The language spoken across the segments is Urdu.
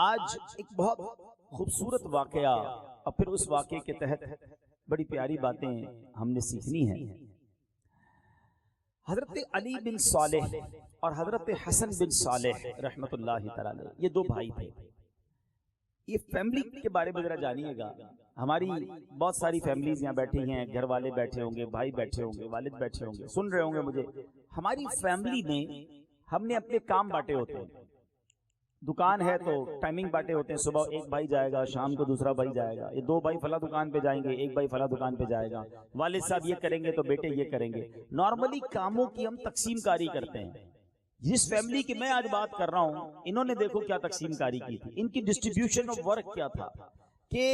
آج ایک بہت خوبصورت واقعہ اور پھر اس واقعے کے تحت بڑی پیاری باتیں ہم نے سیکھنی ہیں۔ حضرت علی بن صالح اور حضرت حسن بن صالح رحمت اللہ تعالی، یہ دو بھائی تھے۔ یہ فیملی کے بارے میں ذرا جانیے گا۔ ہماری بہت ساری فیملیز یہاں بیٹھی ہیں، گھر والے بیٹھے ہوں گے، بھائی بیٹھے ہوں گے، والد بیٹھے ہوں گے، سن رہے ہوں گے مجھے۔ ہماری فیملی میں ہم نے اپنے کام بانٹے ہوتے ہیں۔ دکان ہے تو ٹائمنگ بانٹے ہوتے ہیں، صبح ایک بھائی جائے گا، شام کو دوسرا بھائی جائے گا، یہ دو بھائی فلاں دکان پہ جائیں گے، ایک بھائی فلاں دکان پہ جائے گا، والد صاحب یہ کریں گے تو بیٹے یہ کریں گے۔ نارملی کاموں کی ہم تقسیم کاری کرتے ہیں۔ جس فیملی کی میں آج بات کر رہا ہوں، انہوں نے دیکھو کیا تقسیم کاری کی تھی، ان کی ڈسٹریبیوشن آف ورک کیا تھا کہ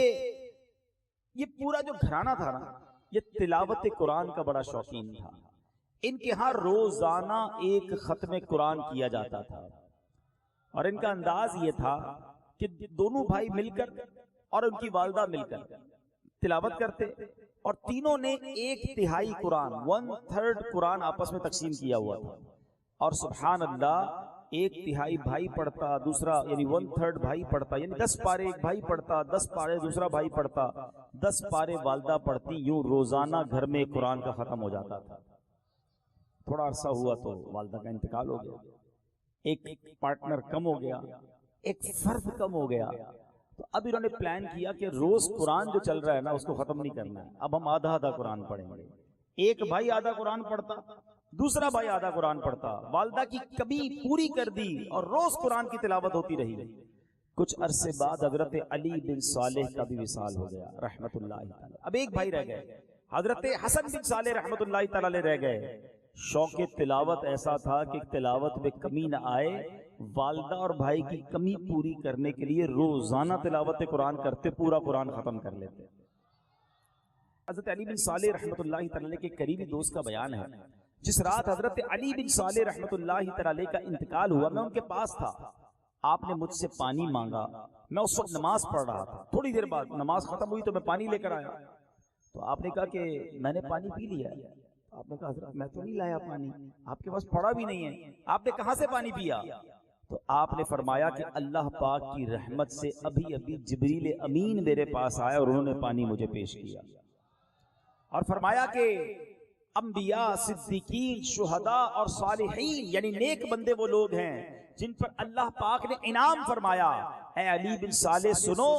یہ پورا جو گھرانہ تھا نا، یہ تلاوت قرآن کا بڑا شوقین تھا۔ ان کے ہاں روزانہ ایک ختم قرآن کیا جاتا تھا، اور ان کا انداز یہ تھا کہ دونوں بھائی مل کر اور ان کی والدہ مل کر تلاوت کرتے، اور تینوں نے ایک تہائی قرآن 1/3 قرآن آپس میں تقسیم کیا ہوا تھا۔ اور سبحان اللہ، ایک تہائی بھائی پڑھتا، دوسرا یعنی 1/3 بھائی پڑھتا، یعنی 10 پارے ایک بھائی پڑھتا، 10 پارے دوسرا بھائی پڑھتا، 10 پارے والدہ پڑھتی۔ یوں روزانہ گھر میں قرآن کا ختم ہو جاتا تھا۔ تھوڑا عرصہ ہوا تو والدہ کا انتقال ہو گیا، ایک پارٹنر کم ہو گیا، ایک فرد کم ہو گیا۔ تو اب انہوں نے پلان کیا کہ روز قرآن جو چل رہا ہے نا، اس کو ختم نہیں کرنا ہے، اب ہم آدھا آدھا قرآن پڑھیں گے۔ ایک بھائی آدھا قرآن پڑھتا، دوسرا بھائی آدھا قرآن پڑھتا۔ والدہ کی کمی پوری کر دی اور روز قرآن کی تلاوت ہوتی رہی۔ کچھ عرصے بعد حضرت علی بن صالح کا بھی وصال ہو گیا رحمت اللہ تعالی۔ اب ایک بھائی رہ گئے، حضرت حسن بن صالح رحمت اللہ تعالی رہ گئے۔ شوق تلاوت ایسا تھا کہ تلاوت میں کمی نہ آئے، والدہ اور بھائی کی کمی پوری کرنے کے لیے روزانہ تلاوت قرآن کرتے، پورا قرآن ختم کر لیتے۔ حضرت علی بن صالح رحمت اللہ تعالی کے قریبی دوست کا بیان ہے، جس رات حضرت علی بن صالح رحمت اللہ تعالی کا انتقال ہوا، میں ان کے پاس تھا۔ آپ نے مجھ سے پانی مانگا، میں اس وقت نماز پڑھ رہا تھا۔ تھوڑی دیر بعد نماز ختم ہوئی تو میں پانی لے کر آیا، تو آپ نے کہا کہ میں نے پانی پی لیا۔ آپ نے کہا حضرت میں تو نہیں لایا پانی، آپ کے پاس پڑا بھی نہیں ہے، آپ نے کہاں سے پانی پیا؟ تو آپ نے فرمایا کہ اللہ پاک کی رحمت سے ابھی ابھی جبریل امین میرے پاس آیا اور انہوں نے پانی مجھے پیش کیا، اور فرمایا کہ انبیاء، صدیقین، شہداء اور صالحین یعنی نیک بندے وہ لوگ ہیں جن پر اللہ پاک نے انعام فرمایا۔ اے علی بن صالح سنو،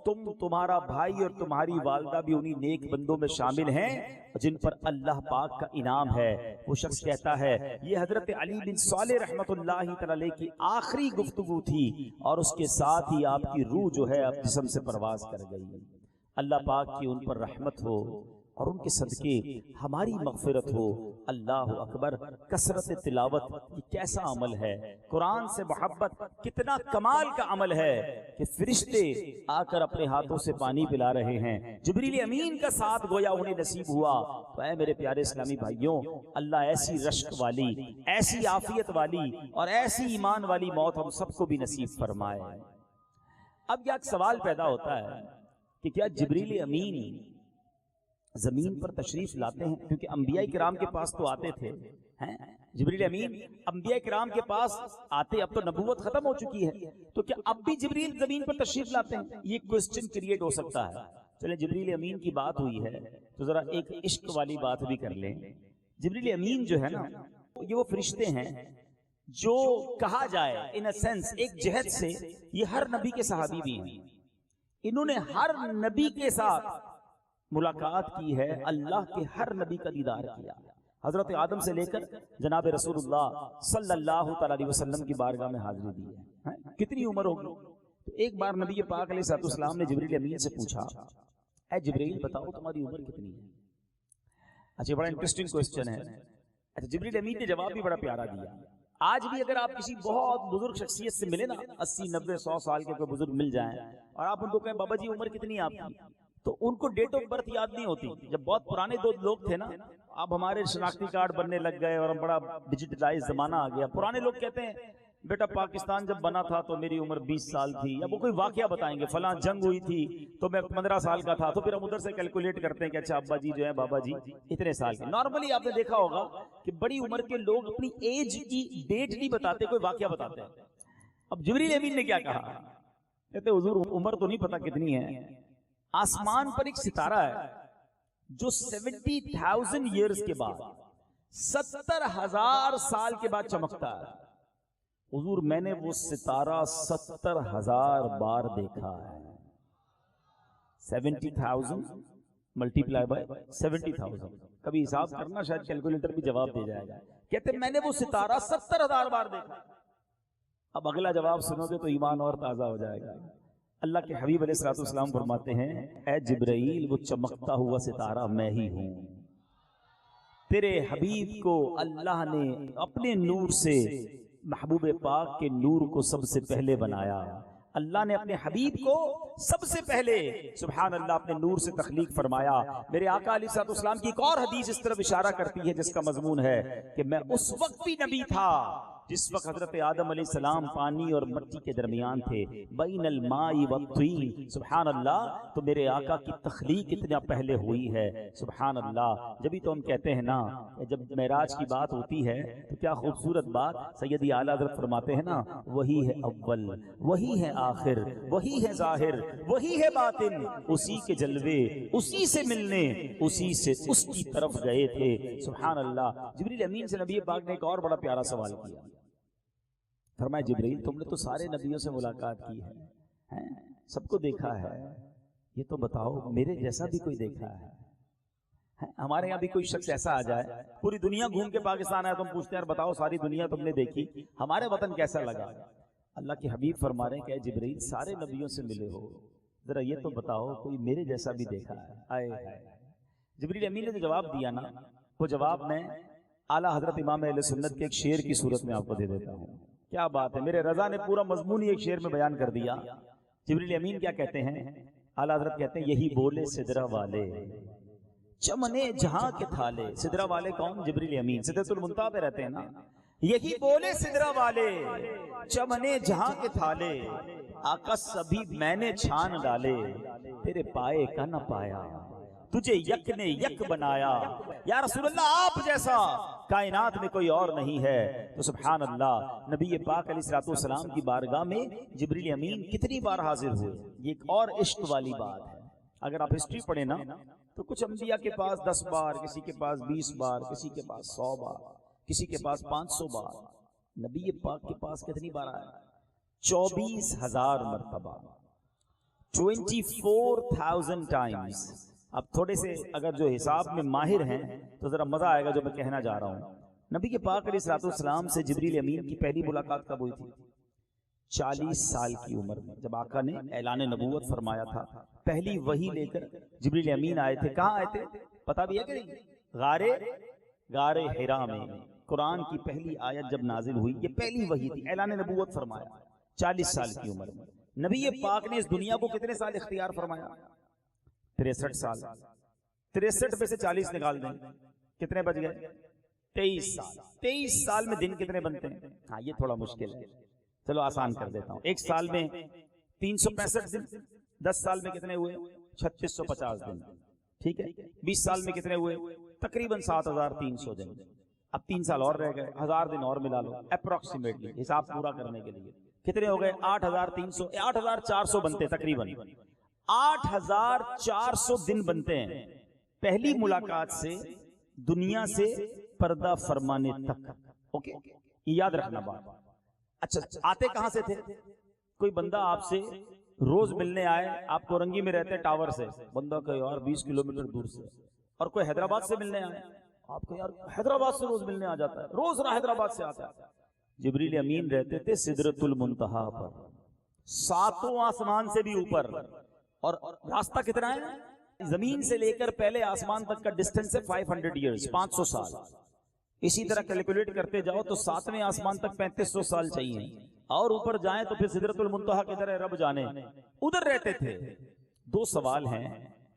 تمہارا بھائی اور تمہاری والدہ بھی انہی نیک بندوں میں شامل ہیں جن پر اللہ پاک کا انعام ہے۔ وہ شخص کہتا ہے یہ حضرت علی بن صالح رحمت اللہ تعالی کی آخری گفتگو تھی، اور اس کے ساتھ ہی آپ کی روح جو ہے اب جسم سے پرواز کر گئی۔ اللہ پاک کی ان پر رحمت ہو اور ان کے صدقے ہماری مغفرت ہو۔ اللہ اکبر۔ کثرت تلاوت یہ کیسا عمل ہے، قرآن سے محبت کتنا کمال کا عمل ہے کہ فرشتے آ کر اپنے ہاتھوں سے پانی پلا رہے ہیں۔ جبریل امین کا ساتھ گویا انہیں نصیب ہوا۔ تو اے میرے پیارے اسلامی بھائیوں، اللہ ایسی رشک والی، ایسی عافیت والی اور ایسی ایمان والی موت ہم سب کو بھی نصیب فرمائے۔ اب یہ ایک سوال پیدا ہوتا ہے کہ کیا جبریل امین زمین پر تشریف لاتے ہیں؟ کیونکہ انبیاء کرام کے پاس تو آتے تھے، جبریل امین انبیاء کرام کے پاس آتے، اب تو نبوت ختم ہو چکی ہے، تو کیا اب بھی جبریل زمین پر تشریف لاتے ہیں؟ یہ کوسچن کریٹ ہو سکتا ہے۔ چلیں جبریل امین کی بات ہوئی ہے تو ذرا ایک عشق والی بات بھی کر لیں۔ جبریل امین جو ہے نا، یہ وہ فرشتے ہیں جو کہا جائے ان اے سینس، ایک جہت سے یہ ہر نبی کے صحابی بھی ہیں۔ انہوں نے ہر نبی کے ساتھ ملاقات کی ہے، اللہ کے ہر نبی کا دیدار کیا۔ حضرت آدم سے لے کر جناب رسول اللہ صلی اللہ علیہ وسلم کی بارگاہ میں حاضری دی ہے۔ کتنی عمر ہوگی؟ تو ایک بار نبی پاک علیہ السلام نے جبریل امین سے پوچھا، اے جبریل بتاؤ تمہاری عمر کتنی ہے؟ اچھا، بڑا انٹرسٹنگ کوسچن ہے۔ اچھا، جبریل امین نے جواب بھی بڑا پیارا دیا۔ آج بھی اگر آپ کسی بہت بزرگ شخصیت سے ملے نا، 80 90 100 سال کے کوئی بزرگ مل جائیں اور آپ ان کو کہیں بابا جی عمر کتنی ہے آپ کی، تو ان کو ڈیٹ آف برتھ یاد نہیں ہوتی۔ جب بہت پرانے دو لوگ تھے نا، اب ہمارے شناختی کارڈ بننے لگ گئے اور ہم بڑا ڈیجیٹلائز زمانہ آ گیا۔ پرانے لوگ کہتے ہیں بیٹا پاکستان جب بنا تھا تو میری عمر 20 سال تھی، یا وہ کوئی واقعہ بتائیں گے، فلاں جنگ ہوئی تھی تو میں 15 سال کا تھا، تو پھر ہم ادھر سے کیلکولیٹ کرتے ہیں کہ اچھا ابا جی جو ہے بابا جی اتنے سال کے۔ نارملی آپ نے دیکھا ہوگا کہ بڑی عمر کے لوگ اپنی ایج کی ڈیٹ نہیں بتاتے، کوئی واقعہ بتاتے ہیں۔ اب جبریل امین نے کیا کہا؟ کہتے حضور عمر تو نہیں پتا کتنی ہے، آسمان پر ایک ستارہ ہے جو 70,000 ایئرز کے بعد 70,000 سال کے بعد چمکتا ہے۔ حضور میں نے وہ ستارہ 70,000 بار دیکھا ہے۔ 70,000 ملٹیپلائی بائی 70,000، کبھی حساب کرنا، شاید کیلکولیٹر بھی جواب دے جائے گا۔ کہتے میں نے وہ ستارہ 70,000 بار دیکھا۔ اب اگلا جواب سنو گے تو ایمان اور تازہ ہو جائے گا۔ اللہ کے حبیب علیہ الصلوۃ والسلام فرماتے ہیں اے جبرائیل وہ چمکتا ہوا ستارہ میں ہی ہوں۔ تیرے حبیب کو اللہ نے اپنے نور سے محبوب پاک کے نور کو سب سے پہلے بنایا۔ اللہ نے اپنے حبیب کو سب سے پہلے سبحان اللہ اپنے نور سے تخلیق فرمایا۔ میرے آقا علیہ الصلوۃ والسلام کی ایک اور حدیث اس طرف اشارہ کرتی ہے جس کا مضمون ہے کہ میں اس وقت بھی نبی تھا جس وقت حضرت آدم علیہ السلام پانی اور مٹی کے درمیان تھے، بین الماء والطین۔ سبحان اللہ، تو میرے آقا کی تخلیق اتنا پہلے ہوئی ہے۔ سبحان اللہ، جبھی تو ہم کہتے ہیں نا جب معراج کی بات ہوتی ہے تو کیا خوبصورت بات سیدی اعلیٰ حضرت فرماتے ہیں نا، وہی ہے اول، وہی ہے آخر، وہی ہے ظاہر، وہی ہے باطن، اسی کے جلوے، اسی سے ملنے، اسی سے اس کی طرف گئے تھے۔ سبحان اللہ۔ جبریل امین سے نبی پاک نے ایک اور بڑا پیارا سوال کیا۔ فرمایا جبرائیل تم نے تو سارے نبیوں سے ملاقات کی ہے، سب کو دیکھا ہے، یہ تو بتاؤ میرے جیسا بھی کوئی دیکھا ہے؟ ہمارے یہاں بھی کوئی شخص ایسا آ جائے، پوری دنیا گھوم کے پاکستان آیا، تم پوچھتے ہیں بتاؤ ساری دنیا تم نے دیکھی، ہمارے وطن کیسا لگا؟ اللہ کے حبیب فرما رہے ہیں کہ اے جبرائیل سارے نبیوں سے ملے ہو، ذرا یہ تو بتاؤ کوئی میرے جیسا بھی دیکھا ہے؟ آئے جبریل امین نے جو جواب دیا نا، وہ جواب میں اعلیٰ حضرت امام اہل سنت کے ایک شعر کی صورت میں آپ کو دے دیتا ہوں۔ کیا بات ہے، میرے رضا نے پورا مضمون ایک شعر میں بیان کر دیا۔ جبریل امین کیا کہتے ہیں؟ اعلیٰ حضرت کہتے ہیں یہی بولے سدرہ والے چمنے جہاں کے تھالے۔ سدرہ والے کون؟ جبریل امین، سدرۃ المنتہا پہ رہتے ہیں نا۔ یہی بولے سدرہ والے چمنے جہاں کے تھالے، آقا سبھی میں نے چھان ڈالے، تیرے پائے کا نہ پایا، تجھے یک نے یک بنایا۔ یا رسول اللہ آپ جیسا کائنات میں کوئی اور نہیں ہے۔ تو سبحان اللہ، نبی پاک علیہ الصلوۃ والسلام کی بارگاہ میں جبریل امین کتنی بار حاضر ہوئے، یہ ایک اور عشق والی بات ہے۔ اگر آپ ہسٹری پڑھیں نا تو کچھ انبیاء کے پاس 10 بار، کسی کے پاس 20 بار، کسی کے پاس 100 بار، کسی کے پاس 500 بار۔ نبی پاک کے پاس کتنی بار آیا؟ 24,000 مرتبہ، 24,000 ٹائمز۔ اب تھوڑے سے اگر جو حساب میں ماہر ہیں تو ذرا مزہ آئے گا جو میں کہنا جا رہا ہوں۔ نبی کے پاک علیہ الصلوۃ والسلام سے جبریل امین کی پہلی ملاقات کب ہوئی تھی؟ 40 سال کی عمر میں، جب آقا نے اعلان نبوت فرمایا تھا، پہلی وحی لے کر جبریل امین آئے تھے۔ کہاں آئے تھے پتہ بھی ہے کہ نہیں؟ غار حرا میں۔ قرآن کی پہلی آیت جب نازل ہوئی، یہ پہلی وحی تھی، اعلان نبوت فرمایا 40 سال کی عمر میں۔ نبی پاک نے اس دنیا کو کتنے سال اختیار فرمایا؟ 63 سال۔ 63 میں سے 40 نکال دیں، کتنے بچ گئے؟ 23 سال۔ 23 سال میں دن کتنے بنتے ہیں؟ ہاں یہ تھوڑا مشکل ہے، چلو آسان کر دیتا ہوں۔ ایک سال میں 365 دن، 10 سال میں کتنے ہوئے؟ 3650 دن، ٹھیک ہے۔ 20 سال میں کتنے ہوئے؟ تقریباً 7300 دن۔ اب 3 سال اور رہ گئے، 1000 دن اور ملا لو اپروکسیمیٹلی، حساب پورا کرنے کے لیے کتنے ہو گئے؟ 8300، 8400 بنتے تقریباً، 8400 دن بنتے ہیں پہلی ملاقات سے دنیا سے پردہ فرمانے تک۔ اوکے، یہ یاد رکھنا بات۔ اچھا آتے کہاں سے تھے؟ کوئی بندہ آپ سے روز ملنے آئے، آپ کو رنگی میں رہتے ٹاور سے، بندہ کہ یار 20 کلومیٹر دور سے، اور کوئی حیدرآباد سے ملنے آئے، آپ کو یار حیدرآباد سے روز ملنے آ جاتا ہے، روز حیدرآباد سے آتا ہے۔ جبریل امین رہتے تھے سدرۃ المنتہا پر، 7 آسمان سے بھی اوپر، اور راستہ کتنا ہے؟ زمین سے لے کر پہلے آسمان تک کا ڈسٹینس ہے 500 ایئرز، 500 سال۔ اسی طرح کیلکولیٹ کرتے جاؤ تو 7ویں آسمان تک 3500 سال چاہیے، اور اوپر جائیں تو پھر سدرۃ المنتہا کی طرح رب جانے ادھر رہتے تھے۔ 2 سوال ہیں،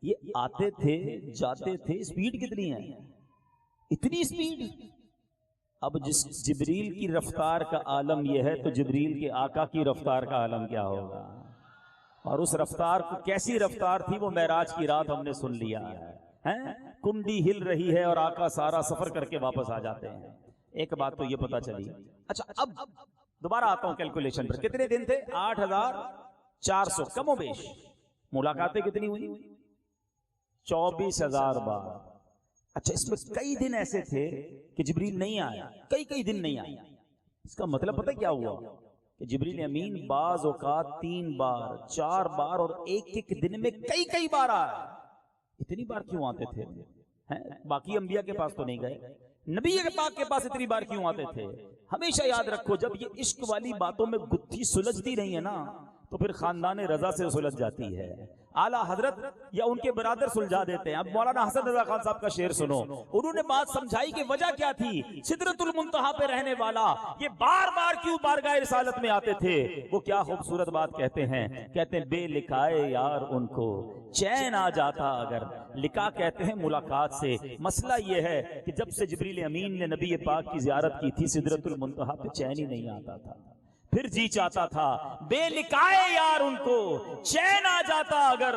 یہ آتے تھے جاتے تھے، سپیڈ کتنی ہے؟ اتنی سپیڈ۔ اب جس جبریل کی رفتار کا عالم یہ ہے تو جبریل کے آقا کی رفتار کا عالم کیا ہوگا؟ اور اس رفتار کو کیسی رفتار تھی وہ معراج کی رات ہم نے سن لیا ہے، کنڈی ہل رہی ہے اور آقا سارا سفر کر کے واپس آ جاتے ہیں۔ ایک بات تو یہ پتا چلی۔ اچھا اب دوبارہ آتا ہوں کیلکولیشن پر، کتنے دن تھے؟ 400 کم و بیش. ملاقاتیں کتنی ہوئی؟ 24,000 بار. اچھا اس میں کئی دن ایسے تھے کہ جبریل نہیں آیا، کئی دن نہیں آیا. اس کا مطلب پتہ کیا ہوا کہ جبریل امین بعض اوقات 3 بار 4 بار اور ایک دن میں کئی بار آیا. اتنی بار کیوں آتے تھے؟ باقی انبیاء کے پاس تو نہیں گئے، نبی پاک کے پاس اتنی بار کیوں آتے تھے؟ ہمیشہ یاد رکھو جب یہ عشق والی باتوں میں گتھی سلجھتی نہیں ہے نا تو پھر خاندان رضا سے سلجھ جاتی ہے. اعلیٰ حضرت یا ان کے برادر سلجھا دیتے ہیں. اب مولانا حسن رضا خان صاحب کا شعر سنو، انہوں نے بات سمجھائی کہ وجہ کیا تھی. سدرۃ المنتہا پہ رہنے والا یہ بار بار کیوں بارگاہ رسالت میں آتے تھے؟ وہ کیا خوبصورت بات کہتے ہیں بے لکھائے یار ان کو چین آ جاتا اگر. لکھا کہتے ہیں ملاقات سے. مسئلہ یہ ہے کہ جب سے جبریل امین نے نبی پاک کی زیارت کی تھی سدرۃ المنتہا پہ چین ہی نہیں آتا تھا. پھر جی چاہتا تھا بے لکھائے یار ان کو چین آ جاتا اگر.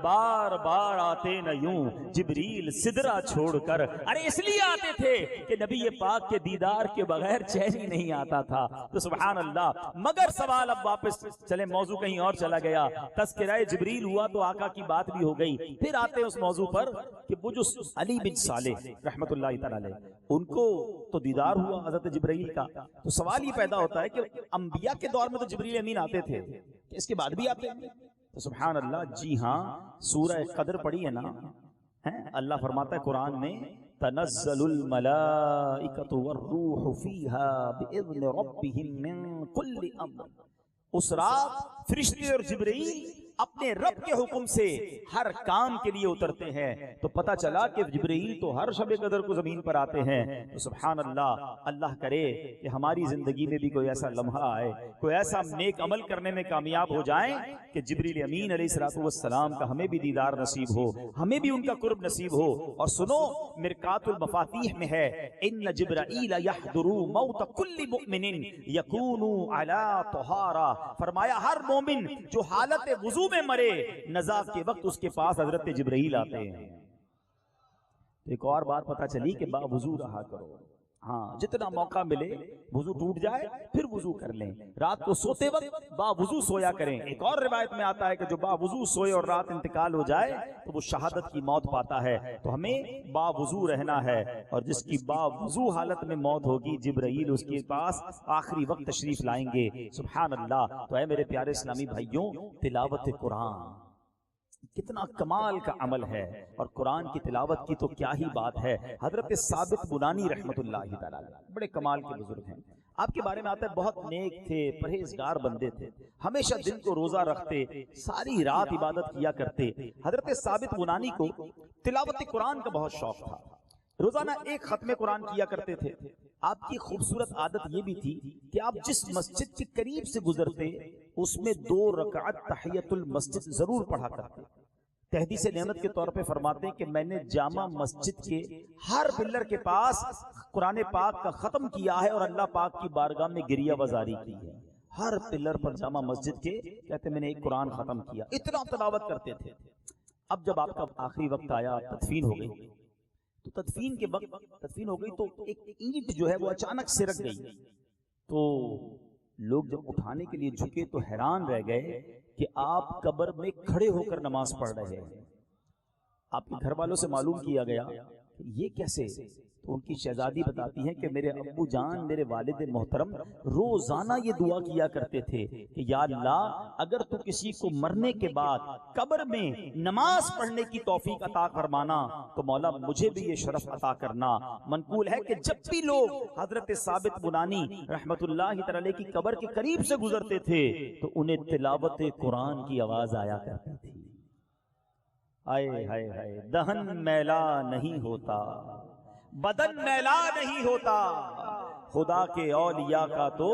بار بار آتے نہ یوں جبریل سدرہ چھوڑ کر. ارے اس لیے آتے تھے کہ نبی پاک کے دیدار کے بغیر چین ہی نہیں آتا تھا. تو سبحان اللہ. مگر سوال اب واپس چلے، موضوع کہیں اور چلا گیا. تذکرہ جبریل ہوا تو آقا کی بات بھی ہو گئی. پھر آتے اس موضوع پر کہ وہ جو علی بن صالح رحمت اللہ تعالی علیہ ان کو تو دیدار ہوا حضرت جبرائیل کا. تو سوال یہ پیدا ہوتا ہے کہ انبیاء کے دور میں تو جبریل امین آتے تھے، اس کے بعد بھی آتے ہیں؟ تو سبحان اللہ. جی ہاں، سورہ قدر پڑھی ہے نا، اللہ فرماتا ہے قرآن میں تنزل الملائکۃ والروح فیہا باذن ربہم من کل امر. اس رات فرشتے اور جبرائیل اپنے رب کے حکم سے ہر کام کے لیے اترتے ہیں. تو پتہ چلا کہ جبرائیل تو ہر شب قدر کو زمین پر آتے ہیں. تو سبحان اللہ. اللہ کرے کہ ہماری زندگی میں بھی کوئی ایسا لمحہ آئے، کوئی ایسا نیک عمل کرنے میں کامیاب ہو جائیں کہ جبریل امین علیہ الصلوۃ والسلام کا ہمیں بھی دیدار نصیب ہو، ہمیں بھی ان کا قرب نصیب ہو. اور سنو مرقات المفاتیح میں ہے ان جبرائیل یحضر موت کل مؤمن یکون علی طہارہ. فرمایا ہر مومن جو حالت وضو میں مرے نزاع کے وقت اس کے پاس حضرت جبرائیل آتے ہیں. ایک اور بات پتہ چلی کہ با وضو رہا کرو. ہاں، جتنا موقع ملے وضو ٹوٹ جائے پھر وضو کر لیں. رات کو سوتے وقت با وضو سویا کریں. ایک اور روایت میں آتا ہے کہ جو با وضو سوئے اور رات انتقال ہو جائے تو وہ شہادت کی موت پاتا ہے. تو ہمیں با وضو رہنا ہے. اور جس کی با وضو حالت میں موت ہوگی جبرائیل اس کے پاس آخری وقت تشریف لائیں گے. سبحان اللہ. تو اے میرے پیارے اسلامی بھائیوں، تلاوت قرآن کتنا کمال کا عمل ہے، اور قرآن کی تلاوت کی تو کیا ہی بات ہے. حضرت ثابت بنانی رحمت اللہ تعالی بڑے کمال کے بزرگ ہیں. آپ کے بارے میں آتا ہے بہت نیک تھے، پرہیزگار بندے تھے، ہمیشہ دن کو روزہ رکھتے، ساری رات عبادت کیا کرتے. حضرت ثابت بنانی کو تلاوت قرآن کا بہت شوق تھا. روزانہ ایک ختم قرآن کیا کرتے تھے. آپ کی خوبصورت عادت یہ بھی تھی کہ آپ جس مسجد کے قریب سے گزرتے اس میں 2 رکعت تحیت المسجد ضرور پڑھا کرتے. تحدیث نعمت کے طور پہ فرماتے ہیں کہ میں نے جامع مسجد کے ہر پلر کے پاس قرآن پاک کا ختم کیا ہے اور اللہ پاک کی بارگاہ میں گریہ وزاری کی ہے. ہر پلر پر جامع مسجد کے کہتے میں نے ایک قرآن ختم کیا. اتنا تلاوت کرتے تھے. اب جب آپ کا آخری وقت آیا، تدفین ہو گئی، تو تدفین کے وقت تدفین ہو گئی تو ایک اینٹ جو ہے وہ اچانک سے رکھ گئی. تو لوگ جب اٹھانے کے لیے جھکے تو حیران رہ گئے کہ آپ قبر میں کھڑے ہو کر نماز پڑھ رہے ہیں. آپ کے گھر والوں سے معلوم کیا گیا کہ یہ کیسے؟ تو ان کی شہزادی بتاتی ہیں کہ میرے ابو جان، میرے والد محترم روزانہ یہ دعا کیا کرتے تھے کہ یا اللہ اگر تو کسی کو مرنے کے بعد قبر میں نماز پڑھنے کی توفیق عطا فرمانا تو مولا مجھے بھی یہ شرف عطا کرنا. منقول ہے کہ جب بھی لوگ حضرت ثابت بنانی رحمت اللہ تعالی کی قبر کے قریب سے گزرتے تھے تو انہیں تلاوت قرآن کی آواز آیا کرتی تھی. آئے ہائے ہائے، دہن میلا نہیں ہوتا، بدن میلا نہیں ہوتا، خدا کے اولیاء کا تو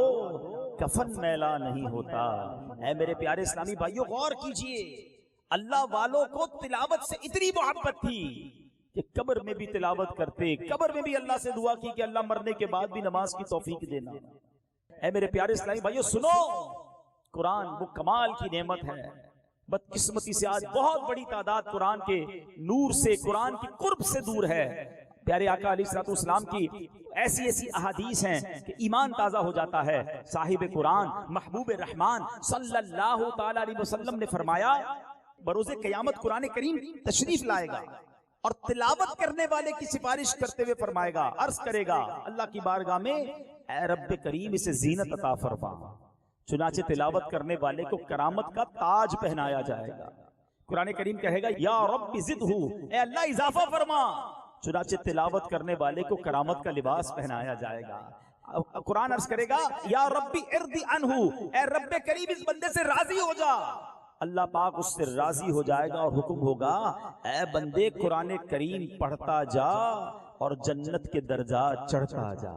کفن میلا نہیں ہوتا. اے میرے پیارے اسلامی بھائیوں، غور کیجئے، اللہ والوں کو تلاوت سے اتنی محبت تھی کہ قبر میں بھی تلاوت کرتے، قبر میں بھی اللہ سے دعا کی کہ اللہ مرنے کے بعد بھی نماز کی توفیق دینا. اے میرے پیارے اسلامی بھائیوں سنو، قرآن وہ کمال کی نعمت ہے. بدقسمتی سے آج بہت بڑی تعداد قرآن کے نور سے، قرآن کی قرب سے دور ہے. پیارے آقا علیہ الصلوۃ والسلام کی ایسی ایسی احادیث ہیں کہ ایمان تازہ ہو جاتا ہے. صاحب قرآن محبوب رحمان صلی اللہ تعالی علیہ وسلم نے فرمایا بروز قیامت قرآن کریم تشریف لائے گا اور تلاوت کرنے والے کی سفارش کرتے ہوئے فرمائے گا، عرض کرے گا اللہ کی بارگاہ میں اے رب کریم اسے زینت عطا فرما. چنانچہ تلاوت کرنے والے کو کرامت کا تاج پہنایا جائے گا. قرآن کریم کہے گا یا رب زدہ، اے اللہ اضافہ فرما. چنانچہ تلاوت کرنے والے کو کرامت کا لباس پہنایا جائے گا. قرآن عرض کرے گا یا رب ارض عنہ، اے رب کریم اس بندے سے راضی ہو جا. اللہ پاک اس سے راضی ہو جائے گا اور حکم ہوگا اے بندے قرآن کریم پڑھتا جا اور جنت کے درجات چڑھتا جا.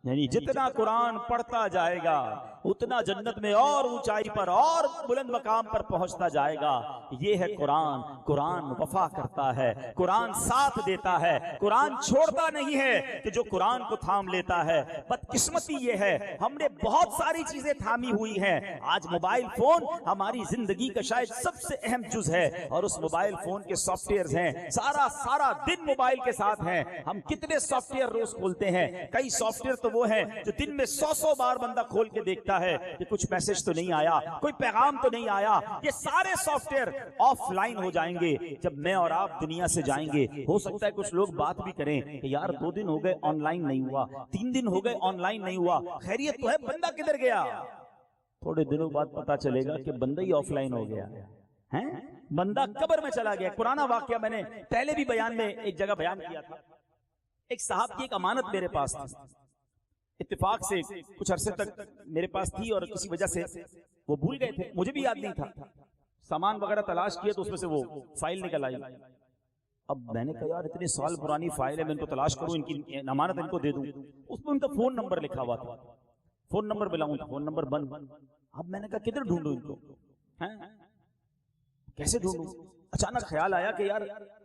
یعنی جتنا قرآن پڑھتا جائے گا اتنا جنت میں اور اونچائی پر اور بلند مقام پر پہنچتا جائے گا. یہ ہے قرآن. قرآن وفا کرتا ہے، قرآن ساتھ دیتا ہے، قرآن چھوڑتا نہیں ہے کہ جو قرآن کو تھام لیتا ہے. بدقسمتی یہ ہے ہم نے بہت ساری چیزیں تھامی ہوئی ہیں. آج موبائل فون ہماری زندگی کا شاید سب سے اہم جز ہے اور اس موبائل فون کے سافٹ ویئرز ہیں سارا دن موبائل کے ساتھ ہیں. ہم کتنے سافٹ ویئر روز کھولتے ہیں. کئی سافٹ ویئر تو وہ ہیں جو دن میں 100 بار بندہ کھول کے دیکھتا ہے کہ کچھ میسج تو نہیں آیا، کوئی پیغام تو نہیں آیا. یہ سارے سافٹ ویئر آف لائن ہو جائیں گے جب میں اور آپ دنیا سے جائیں گے. ہو سکتا ہے کچھ لوگ بات بھی کریں کہ یار 2 دن ہو گئے آن لائن نہیں ہوا، 3 دن ہو گئے آن لائن نہیں ہوا، خیریت تو ہے؟ بندہ کدھر گیا؟ تھوڑے دنوں بعد پتا چلے گا کہ بندہ ہی آف لائن ہو گیا ہے، بندہ قبر میں چلا گیا. پرانا واقعہ میں نے پہلے بھی بیان میں ایک جگہ بیان کیا تھا. ایک صاحب کی ایک امانت میرے پاس تھی، اتفاق سے کچھ عرصے تک میرے پاس تھی اور کسی وجہ سے وہ بھول گئے تھے، مجھے بھی یاد نہیں تھا. سامان وغیرہ تلاش کیا تو اس میں سے وہ فائل نکل آئی. اب میں نے کہا یار اتنے سال پرانی فائل ہے، میں ان کو تلاش کروں، ان کی امانت ان کو دے دوں. اس میں ان کا فون نمبر لکھا ہوا تھا. فون نمبر ملاؤں تو فون نمبر بند. اب میں نے کہا کدھر ڈھونڈوں ان کو، کیسے ڈھونڈوں؟ اچانک خیال آیا کہ یار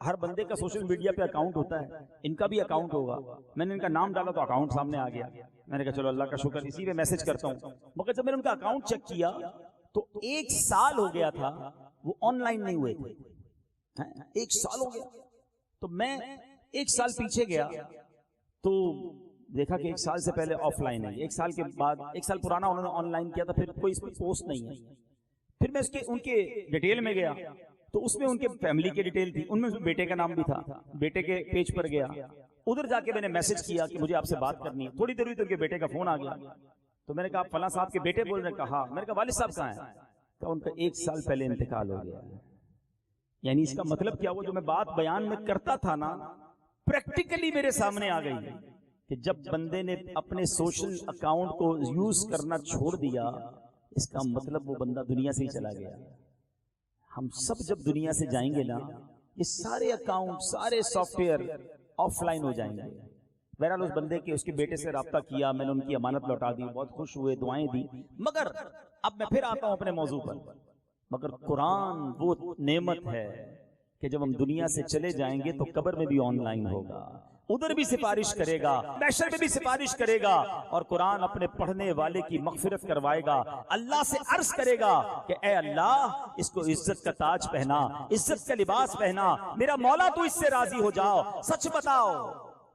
ہر بندے کا سوشل میڈیا پہ اکاؤنٹ ہوتا ہے، ان کا بھی اکاؤنٹ ہوگا. میں نے ان کا نام ڈالا تو اکاؤنٹ سامنے آ گیا. میں نے کہا چلو اللہ کا شکر اسی پہ میسج کرتا ہوں. مگر جب میں نے ان کا اکاؤنٹ چیک کیا تو 1 سال ہو گیا تھا وہ آن لائن نہیں ہوئے تھے. 1 سال ہو گیا. تو میں 1 سال پیچھے گیا تو دیکھا کہ 1 سال سے پہلے آف لائن ہے. 1 سال کے بعد 1 سال پرانا انہوں نے آن لائن کیا تھا، پھر کوئی اس پہ پوسٹ نہیں ہے. پھر میں ان کے ڈیٹیل میں گیا تو اس میں ان کے فیملی کی ڈیٹیل تھی، ان میں بیٹے کا نام بھی تھا. بیٹے کے پیج پر گیا، ادھر جا کے میں نے میسج کیا کہ مجھے آپ سے بات کرنی ہے. تھوڑی دیر ہوئی تو ان کے بیٹے کا فون آ گیا. تو میں نے کہا فلاں صاحب کے بیٹے بول رہے ہیں؟ کہا. میں نے کہا والد صاحب کہاں ہیں؟ تو ان کا 1 سال پہلے انتقال ہو گیا. یعنی اس کا مطلب کیا ہوا؟ جو میں بات بیان میں کرتا تھا نا پریکٹیکلی میرے سامنے آ گئی کہ جب بندے نے اپنے سوشل اکاؤنٹ کو یوز کرنا چھوڑ دیا اس کا مطلب وہ بندہ دنیا سے ہی چلا گیا. ہم سب جب دنیا سے جائیں گے نا یہ سارے اکاؤنٹ سارے سافٹ ویئر آف لائن ہو جائیں گے. بہرحال اس بندے کے اس کے بیٹے سے رابطہ کیا، میں نے ان کی امانت لوٹا دی، بہت خوش ہوئے، دعائیں دی. مگر اب میں پھر آتا ہوں اپنے موضوع پر. مگر قرآن وہ نعمت ہے کہ جب ہم دنیا سے چلے جائیں گے تو قبر میں بھی آن لائن ہوگا، ادھر بھی سفارش کرے گا، محشر میں بھی سفارش کرے گا. اور قرآن اپنے پڑھنے والے کی مغفرت کروائے گا. اللہ سے عرض کرے گا کہ اے اللہ اس کو عزت کا تاج پہنا، عزت کا لباس پہنا، میرا مولا تو اس سے راضی ہو جاؤ. سچ بتاؤ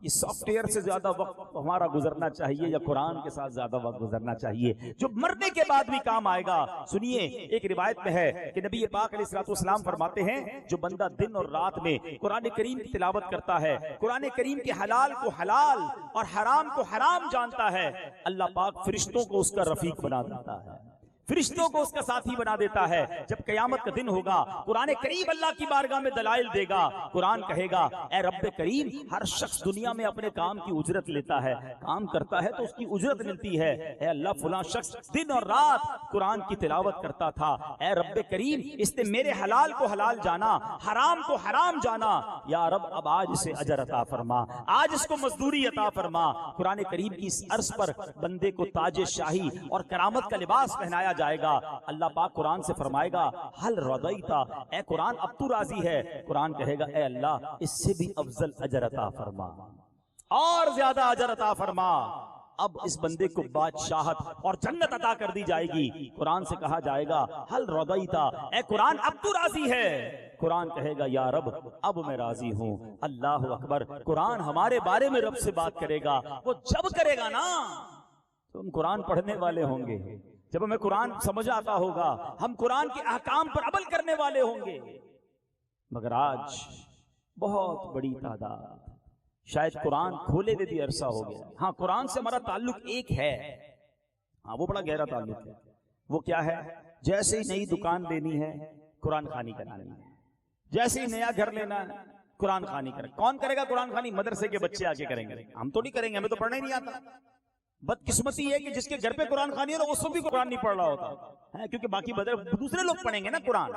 یہ سافٹ ویئر سے زیادہ وقت ہمارا گزرنا چاہیے یا قرآن کے ساتھ زیادہ وقت گزرنا چاہیے جو مرنے کے بعد بھی کام آئے گا؟ سنیے ایک روایت میں ہے کہ نبی پاک علیہ الصلوۃ والسلام فرماتے ہیں جو بندہ دن اور رات میں قرآن کریم کی تلاوت کرتا ہے، قرآن کریم کے حلال کو حلال اور حرام کو حرام جانتا ہے، اللہ پاک فرشتوں کو اس کا رفیق بنا دیتا ہے، فرشتوں کو اس کا ساتھی بنا دیتا ہے. جب قیامت کا دن ہوگا قرآن کریم اللہ کی بارگاہ میں دلائل دے گا. قرآن کہے گا اے رب کریم ہر شخص دنیا میں اپنے کام کی اجرت لیتا ہے، کام کرتا ہے تو اس کی اجرت ملتی ہے. اے اللہ فلاں شخص دن اور رات قرآن کی تلاوت کرتا تھا، اے رب کریم اس نے میرے حلال کو حلال جانا، حرام کو حرام جانا، یا رب اب آج اسے اجر عطا فرما، آج اس کو مزدوری عطا فرما. قرآن کریم کی اس عرض پر بندے کو تاج شاہی اور کرامت کا لباس پہنایا جائے گا. اللہ پاک قرآن سے فرمائے گا حل رضیتا، اے قرآن اب تو راضی ہے؟ قرآن کہے گا اے اللہ اس سے بھی افضل اجر عطا فرما، اور زیادہ اجر عطا فرما. اب اس بندے کو بادشاہت اور جنت عطا کر دی جائے گی. قرآن سے کہا جائے گا حل رضیتا، اے قرآن اب تو راضی ہے؟ قرآن کہے گا یا رب اب میں راضی ہوں. اللہ اکبر. قرآن ہمارے بارے میں رب سے بات کرے گا. وہ جب کرے گا نا تو ہم قرآن پڑھنے والے ہوں گے, جب ہمیں قرآن سمجھ آتا ہوگا ہم قرآن کے احکام پر عمل کرنے والے ہوں گے. مگر آج بہت بڑی تعداد شاید قرآن کھولے ہوئے بھی عرصہ ہو گیا. ہاں قرآن سے ہمارا تعلق ایک ہے, ہاں وہ بڑا گہرا تعلق ہے. وہ کیا ہے؟ جیسے ہی نئی دکان لینی ہے قرآن خوانی کرانی ہے, جیسے ہی نیا گھر لینا ہے قرآن خوانی کرنا. کون کرے گا قرآن خوانی؟ مدرسے کے بچے آ کے کریں گے. ہم تو نہیں کریں گے, ہمیں تو پڑھنا ہی نہیں آتا. بدقسمتی ہے کہ جس کے گھر پہ قرآن خوانی ہو اس کو بھی قرآن نہیں پڑھ رہا ہوتا, کیونکہ باقی دوسرے لوگ پڑھیں گے نا قرآن.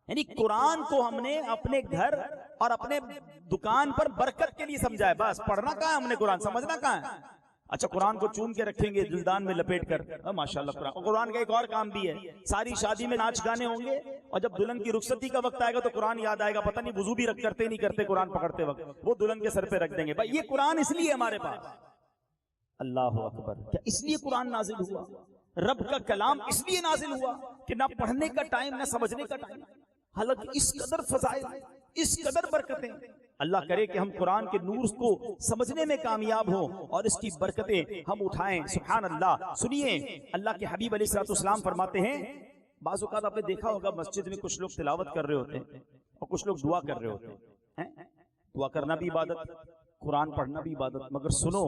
یعنی قرآن کو ہم نے اپنے گھر اور اپنے دکان پر برکت کے لیے سمجھا ہے, بس پڑھنا کہاں ہے ہم نے قرآن, سمجھنا کہاں ہے. اچھا قرآن کو چوم کے رکھیں گے دلدان میں لپیٹ کر, ماشاءاللہ قرآن. اور قرآن کا ایک اور کام بھی ہے, ساری شادی میں ناچ گانے ہوں گے اور جب دلہن کی رخصتی کا وقت آئے گا تو قرآن یاد آئے گا, پتہ نہیں وضو بھی کرتے نہیں کرتے قرآن پکڑتے وقت, وہ دلہن کے سر پہ رکھ دیں گے. بھائی یہ قرآن اس لیے ہمارے پاس. اللہ اکبر. کیا اس لیے قرآن نازل ہوا؟ رب کا کلام اس لیے نازل ہوا کہ نہ پڑھنے کا ٹائم نہ سمجھنے کا ٹائم. حالانکہ اس قدر فضائل, اس قدر برکتیں. اللہ کرے کہ ہم قرآن کے نور کو سمجھنے میں کامیاب ہوں اور اس کی برکتیں ہم اٹھائیں. سبحان اللہ. سنیے اللہ کے حبیب علیہ الصلوۃ والسلام فرماتے ہیں, بعض اوقات آپ نے دیکھا ہوگا مسجد میں کچھ لوگ تلاوت کر رہے ہوتے ہیں اور کچھ لوگ دعا کر رہے ہوتے ہیں. دعا کرنا بھی عبادت, قرآن پڑھنا بھی عبادت. مگر سنو,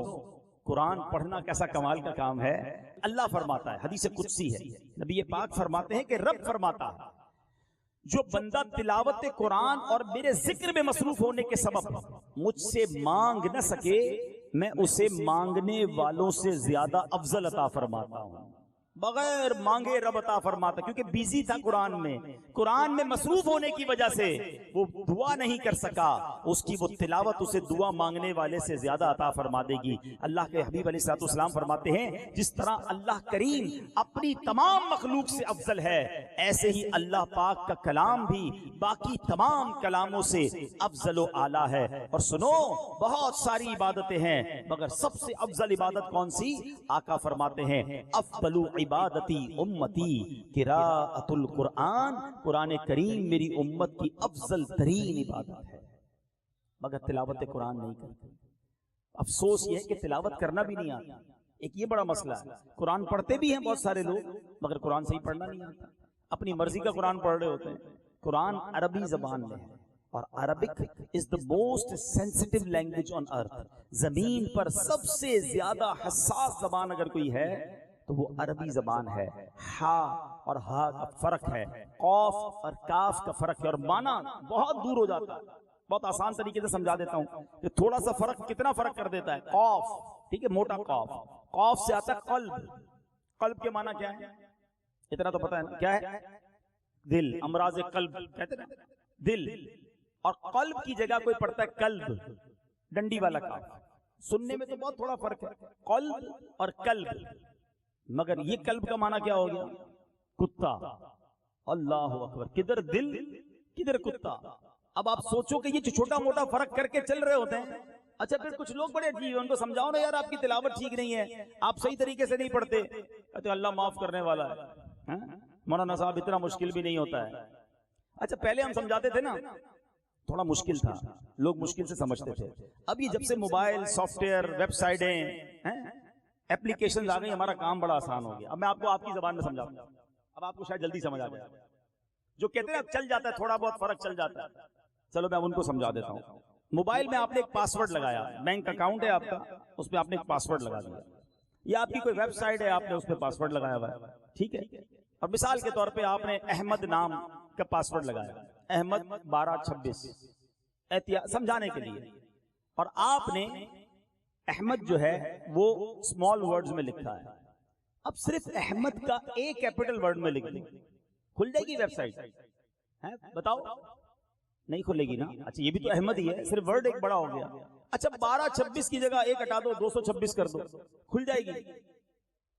قرآن پڑھنا کیسا کمال کا کام ہے. اللہ فرماتا ہے, حدیث قدسی ہے, نبی پاک فرماتے ہیں کہ رب فرماتا ہے جو بندہ تلاوت قرآن اور میرے ذکر میں مصروف ہونے کے سبب مجھ سے مانگ نہ سکے, میں اسے مانگنے والوں سے زیادہ افضل عطا فرماتا ہوں. بغیر مانگے رب عطا فرماتا, کیونکہ بیزی تھا قرآن میں مصروف ہونے کی وجہ سے وہ دعا نہیں کر سکا. اس کی وہ تلاوت اسے دعا مانگنے والے سے زیادہ عطا فرما دے گی. اللہ کے حبیب علیہ الصلوۃ والسلام فرماتے ہیں جس طرح اللہ کریم اپنی تمام مخلوق سے افضل ہے, ایسے ہی اللہ پاک کا کلام بھی باقی تمام کلاموں سے افضل و اعلیٰ ہے. اور سنو, بہت ساری عبادتیں ہیں مگر سب سے افضل عبادت کون سی؟ آقا فرماتے ہیں افضل عبادتی امتی قراءۃ القرآن, قرآن کریم میری امت کی افضل ترین عبادت ہے. مگر تلاوت قرآن نہیں کرتے. افسوس یہ ہے کہ تلاوت کرنا بھی نہیں آتا. ایک یہ بڑا مسئلہ ہے. قرآن پڑھتے بھی ہیں بہت سارے لوگ مگر قرآن صحیح پڑھنا نہیں آتا, اپنی مرضی کا قرآن پڑھ رہے ہوتے ہیں. قرآن عربی زبان میں ہے اور Arabic is the most sensitive language on earth. زمین پر سب سے زیادہ حساس زبان اگر کوئی ہے تو وہ عربی زبان ہے. ہا اور ہا کا فرق ہے, قاف اور کاف کا فرق ہے, اور معنی بہت دور ہو جاتا ہے. بہت آسان طریقے سے سمجھا دیتا ہوں کہ تھوڑا سا فرق کتنا فرق کر دیتا ہے. قاف, ٹھیک ہے, موٹا قاف, قاف سے آتا ہے قلب. قلب کے معنی کیا ہے؟ اتنا تو پتہ ہے نا کیا ہے؟ دل. امراض قلب کہتے ہیں دل. اور قلب کی جگہ کوئی پڑھتا ہے قلب, ڈنڈی والا قاف. سننے میں تو بہت تھوڑا فرق ہے, قلب اور قلب. مگر یہ قلب کا معنی کیا ہو گیا؟ کتا. اللہ اکبر. کدھر دل کدھر کتا. اب آپ سوچو کہ یہ چھوٹا موٹا فرق کر کے چل رہے ہوتے ہیں. اچھا پھر کچھ لوگ بڑے عجیب ہیں, ان کو سمجھاؤ نا یار آپ کی تلاوت ٹھیک نہیں ہے, آپ صحیح طریقے سے نہیں پڑھتے. کہتے اللہ معاف کرنے والا ہے. مولانا صاحب اتنا مشکل بھی نہیں ہوتا ہے. اچھا پہلے ہم سمجھاتے تھے نا تھوڑا مشکل تھا, لوگ مشکل سے سمجھتے تھے. اب یہ جب سے موبائل, سافٹ ویئر, ویب سائٹیں, ایپلیکیشن آ گئی, ہمارا کام بڑا آسان ہو گیا. اب میں آپ کو آپ کی زبان میں سمجھاؤں گا, اب آپ کو شاید جلدی سمجھ آ جائے. جو کہتے ہیں اب چل جاتا ہے, تھوڑا بہت فرق چل جاتا ہے, چلو میں ان کو سمجھا دیتا ہوں. موبائل میں آپ نے ایک پاس ورڈ لگایا, بینک اکاؤنٹ ہے آپ کا, اس پہ آپ نے ایک پاس ورڈ لگا دیا, یا آپ کی کوئی ویب سائٹ ہے آپ نے اس پہ پاس ورڈ لگایا ہوا ہے, ٹھیک ہے. اور مثال کے طور پہ آپ نے احمد نام کا پاس ورڈ لگایا, احمد 1226 سمجھانے کے لیے, اور آپ نے احمد جو ہے وہ اسمال ورڈز میں لکھا ہے. اب صرف احمد کا ایک کیپٹل ورڈ میں لکھ دیں, کھل جائے گی ویب سائٹ؟ بتاؤ, نہیں کھلے گی نا. اچھا یہ بھی تو احمد ہی ہے, صرف ورڈ ایک بڑا ہو گیا. اچھا 1226 کی جگہ ایک ہٹا دو, 226 کر دو, کھل جائے گی؟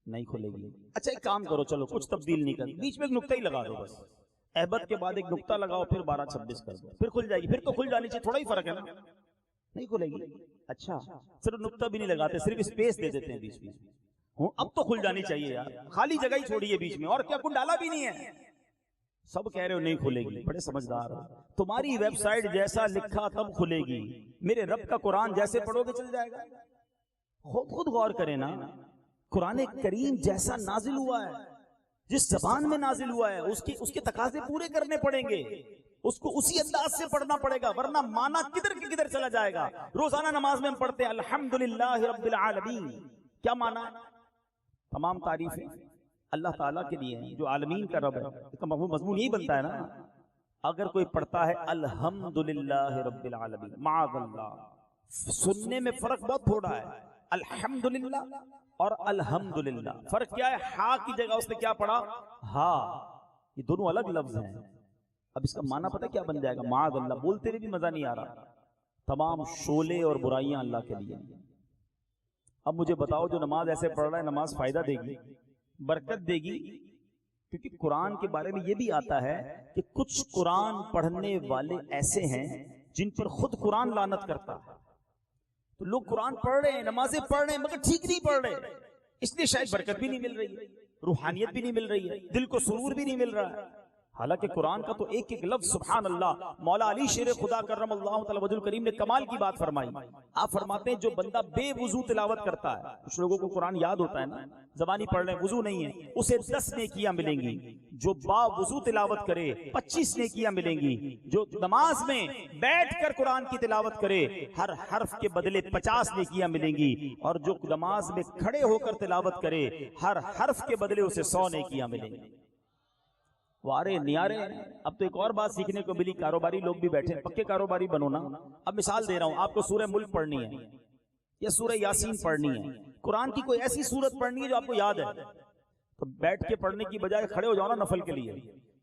نہیں کھلے گی. اچھا ایک کام کرو, چلو کچھ تبدیل نہیں کر, بیچ میں ایک نقطہ ہی لگا دو بس. احمد کے بعد ایک نقطہ لگاؤ, پھر 1226 کر دو, پھر کھل جائے گی. پھر تو کھل جانی چاہیے, تھوڑا ہی فرق ہے نا. نہیں کھلے گی. اچھا صرف نقطہ بھی نہیں لگاتے, صرف اسپیس دے دیتے ہیں بیچ میں. اب تو کھل جانی چاہیے یار, خالی جگہ ہی چھوڑی ہے بیچ میں, اور کیا کچھ ڈالا بھی نہیں ہے. سب کہہ رہے ہو نہیں کھلے گی، بڑے سمجھدار ہو، تمہاری ویب سائٹ جیسا لکھا تب کھلے گی، میرے رب کا قرآن جیسے پڑھو گے چل جائے گا۔ خود غور کریں نا، قرآن کریم جیسا نازل ہوا ہے، جس زبان میں نازل ہوا ہے، اس کے تقاضے پورے کرنے پڑیں گے، اس کو اسی انداز سے پڑھنا پڑے گا، ورنہ معنی کدھر کی کدھر چلا جائے گا۔ روزانہ نماز میں ہم پڑھتے ہیں الحمدللہ رب العالمین، کیا معنی ہے؟ تمام تعریفیں اللہ تعالیٰ کے لیے ہیں جو عالمین کا رب ہے۔ اس کا مضمون یہی بنتا ہے نا، اگر کوئی پڑھتا ہے الحمدللہ رب العالمین، معاذ اللہ، سننے میں فرق بہت تھوڑا ہے، الحمدللہ اور الحمدللہ، فرق کیا ہے؟ ہا کی جگہ اس نے کیا پڑھا؟ ہا، یہ دونوں الگ لفظ ہیں۔ اب اس کا معنی پتہ کیا بن جائے گا؟ معاذ اللہ، بولتے ہوئے بھی مزہ نہیں آ رہا، تمام شعلے اور برائیاں اللہ کے لیے۔ اب مجھے بتاؤ جو نماز ایسے پڑھ رہا ہے، نماز فائدہ دے گی، برکت دے گی؟ کیونکہ قرآن کے بارے میں یہ بھی آتا ہے کہ کچھ قرآن پڑھنے والے ایسے ہیں جن پر خود قرآن لعنت کرتا ہے۔ تو لوگ قرآن پڑھ رہے ہیں، نمازیں پڑھ رہے ہیں، مگر ٹھیک نہیں پڑھ رہے، اس لیے شاید برکت بھی نہیں مل رہی ہے، روحانیت بھی نہیں مل رہی ہے، دل کو سرور بھی نہیں مل رہا ہے۔ حالانکہ قرآن کا تو ایک ایک لفظ سبحان اللہ، مولا علی شیر خدا کرم اللہ تعالی وجہ الکریم نے کمال کی بات فرمائی۔ آپ فرماتے ہیں جو بندہ بے وضو تلاوت کرتا ہے، کچھ لوگوں کو قرآن یاد ہوتا ہے نا، زبانی پڑھ رہے ہیں، وضو نہیں ہے، اسے 10 نیکیاں ملیں گی۔ جو با وضو تلاوت کرے 25 نیکیاں ملیں گی۔ جو نماز میں بیٹھ کر قرآن کی تلاوت کرے ہر حرف کے بدلے 50 نیکیاں ملیں گی، اور جو نماز میں کھڑے ہو کر تلاوت کرے ہر حرف کے بدلے اسے 100 نیکیاں ملیں گی۔ وارے نیارے، اب تو ایک اور بات سیکھنے کو ملی، کاروباری لوگ بھی بیٹھے، پکے کاروباری بنو نا۔ اب مثال دے رہا ہوں، آپ کو سورہ ملک پڑھنی ہے یا سورہ یاسین پڑھنی ہے، قرآن کی کوئی ایسی سورت پڑھنی ہے جو آپ کو یاد ہے، تو بیٹھ کے پڑھنے کی بجائے کھڑے ہو جاؤ نا نفل کے لیے،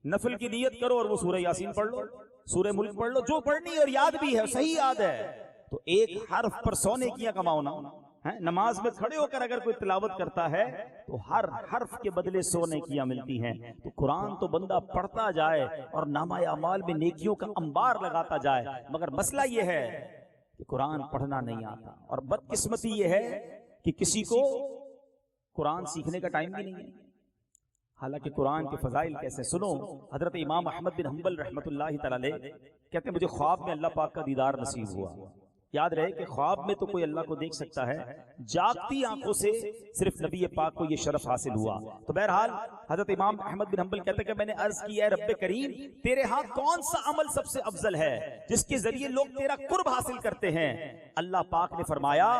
نفل کی نیت کرو اور وہ سورہ یاسین پڑھ لو، سورہ ملک پڑھ لو، جو پڑھنی ہے اور یاد بھی ہے، صحیح یاد ہے، تو ایک حرف پر 100 نیکیاں کماؤ نا۔ نماز میں کھڑے ہو کر اگر کوئی تلاوت کرتا ہے تو ہر حرف کے بدلے 100 نیکیاں ملتی ہیں۔ تو قرآن تو بندہ پڑھتا جائے اور نامہ اعمال میں نیکیوں کا انبار لگاتا جائے، مگر مسئلہ یہ ہے کہ قرآن پڑھنا نہیں آتا، اور بدقسمتی یہ ہے کہ کسی کو قرآن سیکھنے کا ٹائم بھی نہیں ہے۔ حالانکہ قرآن کے فضائل کیسے، سنو، حضرت امام احمد بن حنبل رحمۃ اللہ تعالی کہتے ہیں مجھے خواب میں اللہ پاک کا دیدار نصیب ہوا۔ یاد رہے کہ خواب میں تو کوئی اللہ کو دیکھ سکتا ہے، جاگتی آنکھوں سے صرف نبی پاک کو یہ شرف حاصل ہوا۔ تو بہرحال حضرت امام احمد بن حنبل کہتے ہیں کہ میں نے عرض کی ہے رب کریم تیرے ہاں کون سا عمل سب سے افضل ہے جس کے ذریعے لوگ تیرا قرب حاصل کرتے ہیں؟ اللہ پاک نے فرمایا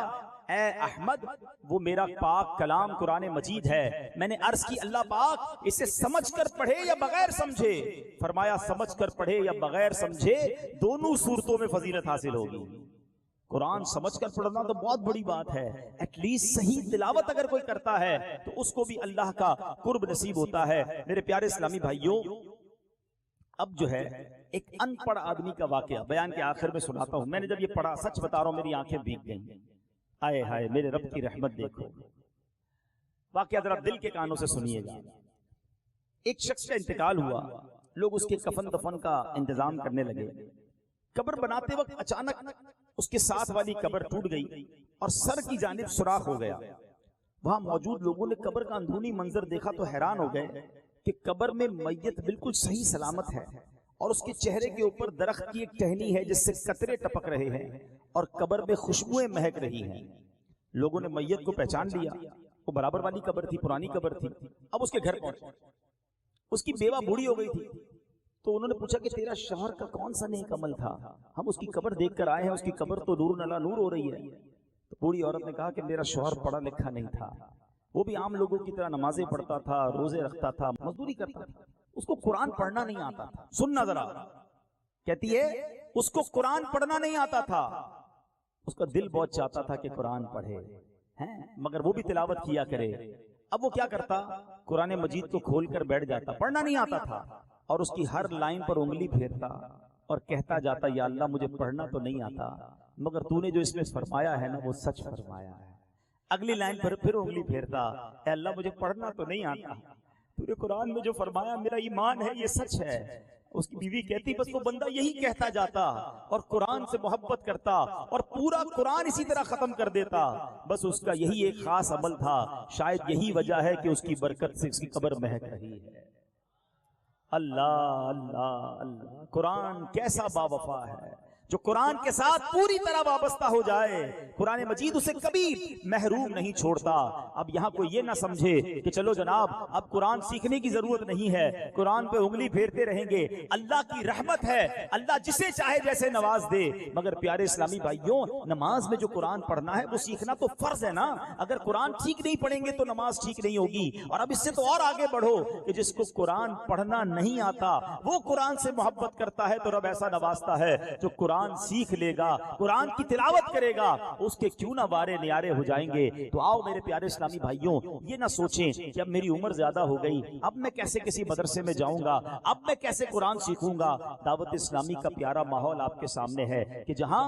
اے احمد وہ میرا پاک کلام قرآن مجید ہے۔ میں نے عرض کی اللہ پاک اسے سمجھ کر پڑھے یا بغیر سمجھے؟ فرمایا سمجھ کر پڑھے یا بغیر سمجھے دونوں صورتوں میں فضیلت حاصل ہوگی۔ قرآن سمجھ کر پڑھنا تو بہت بڑی بات ہے، ایٹ لیسٹ صحیح تلاوت اگر کوئی کرتا ہے تو اس کو بھی اللہ کا قرب نصیب ہوتا ہے۔ میرے پیارے اسلامی بھائیوں، اب جو ہے ایک ان پڑھ آدمی کا واقعہ بیان کے آخر میں سناتا ہوں۔ میں نے جب یہ پڑھا سچ بتا رہا ہوں میری آنکھیں بھیگ گئیں، آئے ہائے میرے رب کی رحمت دیکھو۔ واقعہ ذرا دل کے کانوں سے سنیے گا۔ ایک شخص کا انتقال ہوا، لوگ اس کے کفن دفن کا انتظام کرنے لگے۔ قبر بناتے وقت اچانک اس کے ساتھ والی قبر ٹوٹ گئی اور سر کی جانب سوراخ ہو گیا۔ وہاں موجود لوگوں نے قبر کا اندرونی منظر دیکھا تو حیران ہو گئے کہ قبر میں میت بالکل صحیح سلامت ہے، اور اس کے چہرے کے اوپر درخت کی ایک ٹہنی ہے جس سے قطرے ٹپک رہے ہیں، اور قبر میں خوشبوئیں مہک رہی ہیں۔ لوگوں نے میت کو پہچان لیا، وہ برابر والی قبر تھی، پرانی قبر تھی۔ اب اس کے گھر پہنچے، اس کی بیوہ بوڑھی ہو گئی تھی، تو انہوں نے پوچھا کہ تیرا شوہر کا کون سا نیک عمل تھا؟ ہم اس کی قبر دیکھ کر آئے ہیں، اس کی قبر تو نور نلا نور ہو رہی ہے۔ تو بوڑھی عورت نے کہا کہ میرا شوہر پڑھا لکھا نہیں تھا، وہ بھی عام لوگوں کی طرح نمازیں پڑھتا تھا، روزے رکھتا تھا، مزدوری کرتا تھا، اس کو قرآن پڑھنا نہیں آتا تھا۔ سننا ذرا، کہتی ہے اس کو قرآن پڑھنا نہیں آتا تھا، اس کا دل بہت چاہتا تھا کہ قرآن پڑھے ہیں، مگر وہ بھی تلاوت کیا کرے۔ اب وہ کیا کرتا؟ قرآن مجید کو کھول کر بیٹھ جاتا، پڑھنا نہیں آتا تھا، اور اس کی ہر لائن پر انگلی پھیرتا اور کہتا جاتا یا اللہ مجھے پڑھنا تو نہیں آتا، مگر تو نے جو اس میں فرمایا ہے نا وہ سچ فرمایا ہے۔ اگلی لائن پر پھر انگلی پھیرتا، اے اللہ مجھے پڑھنا تو نہیں آتا، تو نے قرآن میں جو فرمایا میرا ایمان ہے یہ سچ ہے۔ اس کی بیوی کہتی بس وہ بندہ یہی کہتا جاتا اور قرآن سے محبت کرتا اور پورا قرآن اسی طرح ختم کر دیتا، بس اس کا یہی ایک خاص عمل تھا، شاید یہی وجہ ہے کہ اس کی برکت سے اس کی قبر مہک رہی ہے۔ اللہ اللہ اللہ، قرآن کیسا باوفا ہے جو قرآن کے ساتھ پوری طرح وابستہ ہو جائے، قرآن مجید اسے کبھی محروم نہیں چھوڑتا۔ اب یہاں کوئی یہ نہ سمجھے کہ چلو جناب اب قرآن سیکھنے کی ضرورت نہیں ہے، قرآن پہ انگلی پھیرتے رہیں گے۔ اللہ کی رحمت ہے، اللہ جسے چاہے جیسے نواز دے، مگر پیارے اسلامی بھائیوں، نماز میں جو قرآن پڑھنا ہے وہ سیکھنا تو فرض ہے نا۔ اگر قرآن ٹھیک نہیں پڑھیں گے تو نماز ٹھیک نہیں ہوگی۔ اور اب اس سے تو اور آگے بڑھو کہ جس کو قرآن پڑھنا نہیں آتا وہ قرآن سے محبت کرتا ہے تو رب ایسا نوازتا ہے جو قرآن سیکھ لے گا، قرآن کی تلاوت کرے گا، اس کے کیوں نہ وارے نیارے ہو جائیں گے۔ تو آؤ میرے پیارے اسلامی بھائیوں، یہ نہ سوچیں کہ اب میری عمر زیادہ ہو گئی، اب میں کیسے کسی مدرسے میں جاؤں گا، اب میں کیسے قرآن سیکھوں گا۔ دعوت اسلامی کا پیارا ماحول آپ کے سامنے ہے کہ جہاں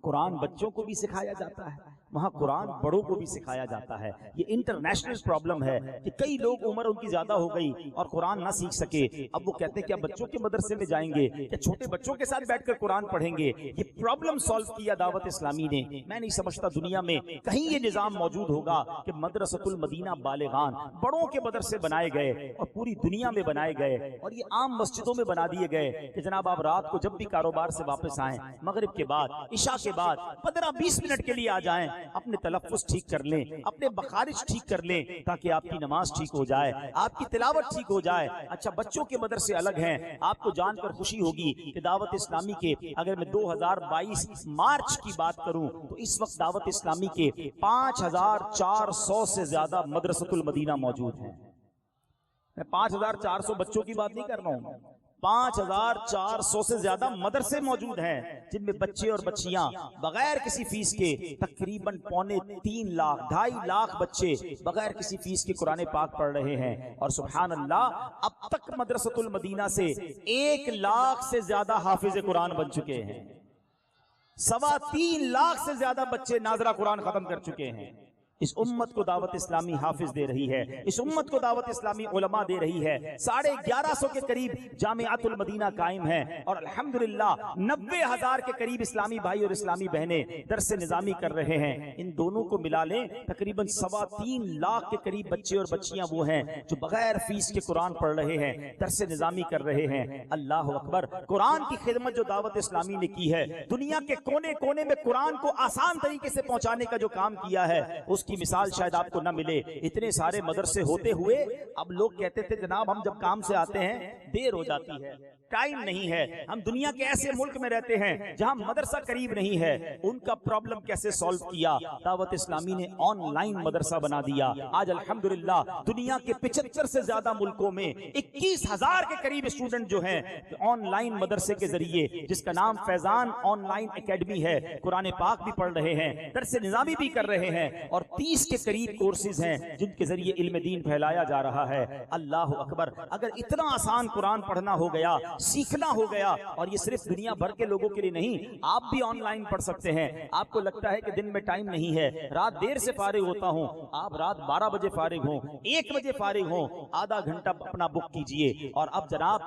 قرآن بچوں کو بھی سکھایا جاتا ہے، وہاں قرآن بڑوں کو بھی سکھایا جاتا ہے۔ یہ انٹرنیشنل پرابلم ہے کہ کئی لوگ عمر ان کی زیادہ ہو گئی اور قرآن نہ سیکھ سکے، اب وہ کہتے ہیں کہ اب بچوں کے مدرسے میں جائیں گے، کیا چھوٹے بچوں کے ساتھ بیٹھ کر قرآن پڑھیں گے۔ یہ پرابلم سالو کیا دعوت اسلامی نے۔ میں نہیں سمجھتا دنیا میں کہیں یہ نظام موجود ہوگا کہ مدرسۃ المدینہ بالغان بڑوں کے مدرسے بنائے گئے اور پوری دنیا میں بنائے گئے اور یہ عام مسجدوں میں بنا دیے گئے کہ جناب آپ رات کو جب بھی کاروبار سے واپس آئیں، مغرب کے بعد عشاء کے بعد 15-20 منٹ کے لیے آ جائیں، اپنے تلفظ ٹھیک کر لیں، اپنے مخارج ٹھیک کر لیں تاکہ آپ کی نماز ٹھیک ہو جائے، آپ کی تلاوت ٹھیک ہو جائے۔ اچھا بچوں کے مدرسے الگ ہیں، آپ کو جان کر خوشی ہوگی کہ دعوت اسلامی کے اگر میں 2022 مارچ کی بات کروں تو اس وقت دعوت اسلامی کے 5400 سے زیادہ مدرسۃ المدینہ موجود ہیں۔ میں 5400 بچوں کی بات نہیں کر رہا ہوں، 5400 سے زیادہ مدرسے موجود ہیں جن میں بچے اور بچیاں بغیر کسی فیس کے تقریباً 2.25 لاکھ 2.5 لاکھ بچے بغیر کسی فیس کے قرآن پاک پڑھ رہے ہیں۔ اور سبحان اللہ اب تک مدرسۃ المدینہ سے 1 لاکھ سے زیادہ حافظ قرآن بن چکے ہیں، 3.25 لاکھ سے زیادہ بچے ناظرہ قرآن ختم کر چکے ہیں۔ اس امت کو دعوت اسلامی حافظ دے رہی ہے، اس امت کو دعوت اسلامی علماء دے رہی ہے۔ 1150 کے قریب جامعۃ المدینہ قائم ہیں اور الحمدللہ 90,000 کے قریب اسلامی بھائی اور اسلامی بہنیں درس نظامی کر رہے ہیں۔ ان دونوں کو ملا لیں تقریباً 3.25 لاکھ کے قریب بچے اور بچیاں وہ ہیں جو بغیر فیس کے قرآن پڑھ رہے ہیں، درس نظامی کر رہے ہیں۔ اللہ اکبر، قرآن کی خدمت جو دعوت اسلامی نے کی ہے، دنیا کے کونے کونے میں قرآن کو آسان طریقے سے پہنچانے کا جو کام کیا ہے، اس کی مثال شاید آپ کو نہ ملے۔ اتنے سارے مدرسے ہوتے ہوئے اب لوگ کہتے تھے جناب ہم جب کام سے آتے ہیں دیر ہو جاتی ہے، ٹائم نہیں ہے، ہم دنیا کے ایسے ملک میں رہتے ہیں جہاں مدرسہ قریب نہیں ہے۔ ان کا پرابلم کیسے سالو کیا؟ دعوت اسلامی نے آن لائن مدرسہ بنا دیا۔ آج الحمدللہ دنیا کے 75 سے زیادہ ملکوں میں 21,000 کے قریب اسٹوڈنٹ جو ہیں آن لائن مدرسے کے ذریعے، جس کا نام فیضان آن لائن اکیڈمی ہے، قرآن پاک بھی پڑھ رہے ہیں، درس نظامی بھی کر رہے ہیں اور 30 کے قریب کورسز ہیں جن کے ذریعے علم دین پھیلایا جا رہا ہے۔ اللہ اکبر، اگر اتنا آسان قرآن پڑھنا ہو گیا، سیکھنا ہو گیا، اور یہ صرف دنیا بھر کے لوگوں کے لیے نہیں، آپ بھی آن لائن پڑھ سکتے ہیں۔ آپ کو لگتا ہے کہ دن میں ٹائم نہیں ہے، رات دیر سے فارغ ہوتا ہوں، آپ رات 12 بجے فارغ ہوں، 1 بجے فارغ ہوں، آدھا گھنٹہ اپنا بک کیجئے۔ اور اب جناب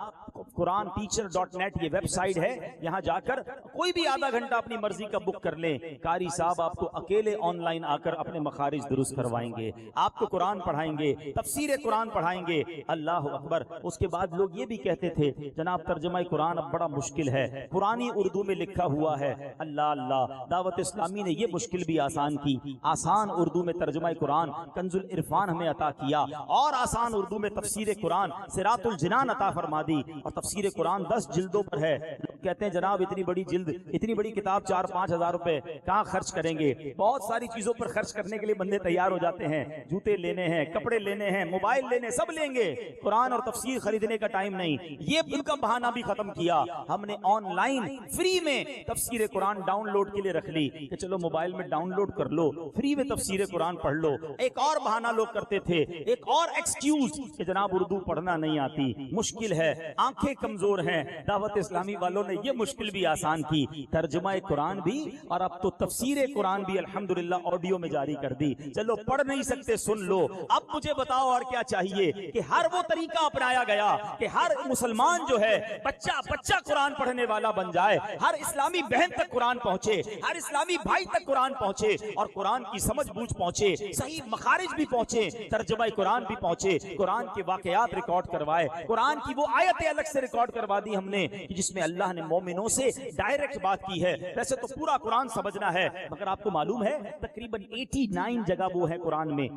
قرآن teacher.net یہ ویب سائٹ ہے، یہاں جا کر کوئی بھی آدھا گھنٹہ اپنی مرضی کا بک کر لیں، قاری صاحب آپ کو اکیلے آن لائن آ کر اپنے مخارج درست کروائیں گے، آپ کو قرآن پڑھائیں گے، تفسیر قرآن پڑھائیں گے۔ اللہ اکبر۔ اس کے بعد لوگ یہ بھی کہتے تھے جناب ترجمہ قرآن اب بڑا مشکل ہے، پرانی اردو میں لکھا ہوا ہے۔ اللہ اللہ، دعوت اسلامی نے یہ مشکل بھی آسان کی، آسان اردو میں ترجمہ قرآن کنز العرفان ہمیں عطا کیا، اور آسان اردو میں تفسیر قرآن صراط الجنان عطا فرما دی، اور تفسیر قرآن 10 جلدوں پر ہے۔ لوگ کہتے ہیں جناب اتنی بڑی جلد، اتنی بڑی کتاب 4-5 ہزار روپے کہاں خرچ کریں گے؟ بہت ساری چیزوں پر خرچ کرنے کے لیے بندے تیار ہو جاتے ہیں، جوتے لینے ہیں، کپڑے لینے ہیں، موبائل لینے، سب لیں گے، قرآن اور تفسیر خریدنے کا ٹائم نہیں۔ یہ ان کا بہانہ بھی ختم کیا، ہم نے آن لائن فری میں تفسیر قرآن ڈاؤن لوڈ کے لیے رکھ لی کہ چلو موبائل میں ڈاؤن لوڈ کر لو، فری میں تفسیر قرآن پڑھ لو۔ ایک اور بہانہ لوگ کرتے تھے، ایک اور ایکسکیوز کہ جناب اردو پڑھنا نہیں آتی، مشکل ہے، آنکھیں کمزور ہیں۔ دعوت اسلامی والوں والوں نے یہ مشکل بھی آسان کی، ترجمہ قرآن بھی اور اب تو تفسیر قرآن بھی الحمدللہ آڈیو میں جاری کر دی۔ چلو پڑھ نہیں سکتے سن لو، اب مجھے بتاؤ اور کیا چاہیے کہ ہر وہ طریقہ اپنایا گیا کہ ہر مسلمان جو ہے بچہ قرآن پڑھنے والا بن جائے، ہر اسلامی بہن تک قرآن پہنچے، ہر اسلامی بھائی تک قرآن پہنچے اور قرآن کی سمجھ بوجھ پہنچے، صحیح مخارج بھی پہنچے، ترجمہ قرآن بھی پہنچے، قرآن کے واقعات ریکارڈ کروائے، قرآن کی وہ آیتیں الگ سے ریکارڈ کروا دی ہم نے کہ جس میں اللہ نے مومنوں سے ڈائریکٹ بات کی ہے۔ ویسے تو پورا قرآن سمجھنا ہے مگر آپ کو معلوم ہے تقریباً 89 جگہ وہ ہے قرآن میں،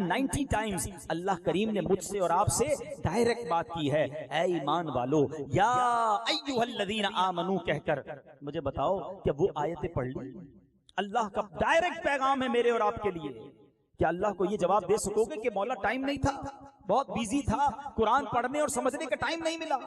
90 ٹائمز اللہ کریم نے مجھ سے اور آپ سے ڈائریکٹ بات کی ہے۔ اے ایمان والو، یا ایھا الذین آمنو کہہ کر مجھے بتاؤ کہ وہ آیتیں پڑھ لی؟ اللہ کا ڈائریکٹ پیغام ہے میرے اور آپ کے لیے۔ کیا اللہ کو یہ جواب دے سکو گے کہ مولا ٹائم نہیں تھا، بہت بیزی تھا، قرآن پڑھنے اور سمجھنے کا ٹائم نہیں ملا؟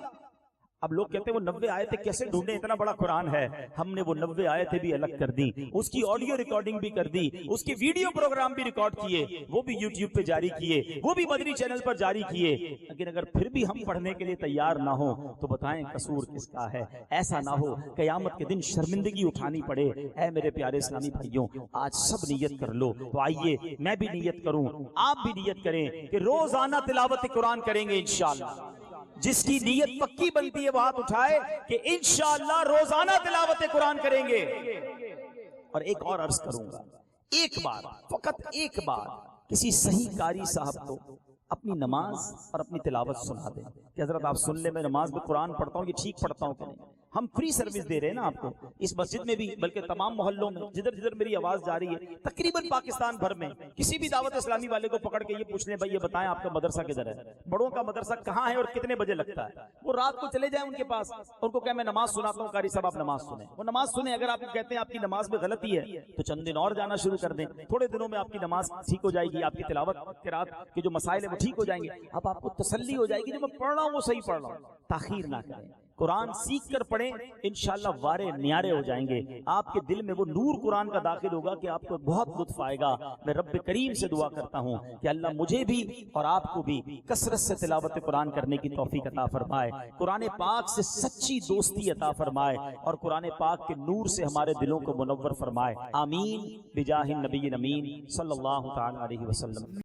اب لوگ کہتے ہیں وہ 90 آیتیں کیسے ڈھونڈیں، اتنا بڑا قرآن ہے۔ ہم نے وہ 90 آیتیں بھی الگ کر دی، اس کی آڈیو ریکارڈنگ بھی کر دی، اس کی ویڈیو پروگرام بھی ریکارڈ کیے، وہ بھی یوٹیوب پہ جاری کیے، وہ بھی مدنی چینل پر جاری کیے۔ لیکن اگر پھر بھی ہم پڑھنے کے لیے تیار نہ ہوں تو بتائیں قصور کس کا ہے؟ ایسا نہ ہو قیامت کے دن شرمندگی اٹھانی پڑے۔ اے میرے پیارے اسلامی بھائیوں، آج سب نیت کر لو، تو آئیے میں بھی نیت کروں، آپ بھی نیت کریں کہ روزانہ تلاوت قرآن کریں گے انشاءاللہ۔ جس کی نیت پکی بنتی ہے وہ ہاتھ اٹھائے کہ انشاءاللہ روزانہ تلاوت قرآن کریں گے۔ اور ایک اور عرض کروں گا، ایک بار فقط ایک بار کسی صحیح قاری صاحب کو اپنی نماز اور اپنی تلاوت سنا دیں کہ حضرت آپ سن لیں میں نماز میں قرآن پڑھتا ہوں، یہ ٹھیک پڑھتا ہوں کہ نہیں۔ ہم فری سروس دے رہے ہیں نا آپ کو، اس مسجد میں بھی بلکہ تمام محلوں میں جدھر جدھر میری آواز جا رہی ہے، تقریباً پاکستان بھر میں کسی بھی دعوت اسلامی والے کو پکڑ کے یہ پوچھ لیں بھائی یہ بتائیں آپ کا مدرسہ کدھر ہے، بڑوں کا مدرسہ کہاں ہے اور کتنے بجے لگتا ہے، وہ رات کو چلے جائیں ان کے پاس، ان کو کہیں میں نماز سناتا ہوں، قاری صاحب آپ نماز سنیں، وہ نماز سنیں۔ اگر آپ کہتے ہیں آپ کی نماز میں غلطی ہے تو چند دن اور جانا شروع کر دیں، تھوڑے دنوں میں آپ کی نماز ٹھیک ہو جائے گی، آپ کی تلاوت قرات کے جو مسائل ہیں وہ ٹھیک ہو جائیں گے، اب آپ کو تسلی ہو جائے گی جو میں پڑھ رہا ہوں وہ صحیح پڑھ رہا ہوں۔ تاخیر نہ کریں، قرآن سیکھ کر پڑھیں، انشاءاللہ وارے نیارے ہو جائیں گے، آپ کے دل میں وہ نور قرآن کا داخل ہوگا کہ آپ کو بہت لطف آئے گا۔ میں رب کریم سے دعا کرتا ہوں کہ اللہ مجھے بھی اور آپ کو بھی کثرت سے تلاوت قرآن کرنے کی توفیق عطا فرمائے، قرآن پاک سے سچی دوستی عطا فرمائے اور قرآن پاک کے نور سے ہمارے دلوں کو منور فرمائے۔ آمین بجاہ النبی الامین صلی اللہ تعالی علیہ وسلم۔